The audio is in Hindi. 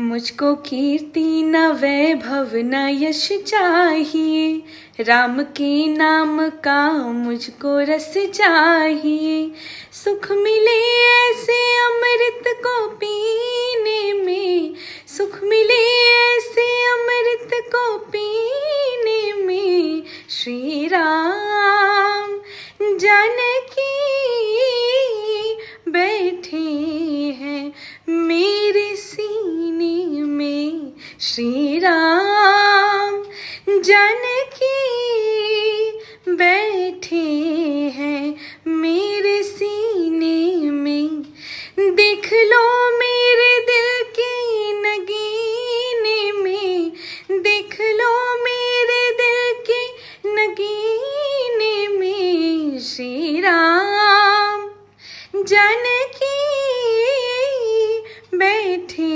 मुझको कीर्ति न वैभव न यश चाहिए, राम के नाम का मुझको रस चाहिए। सुख मिले ऐसे अमृत को पीने में, सुख मिले ऐसे अमृत को पीने में। श्री राम जानकी बैठे हैं मेरे सीने में, श्री राम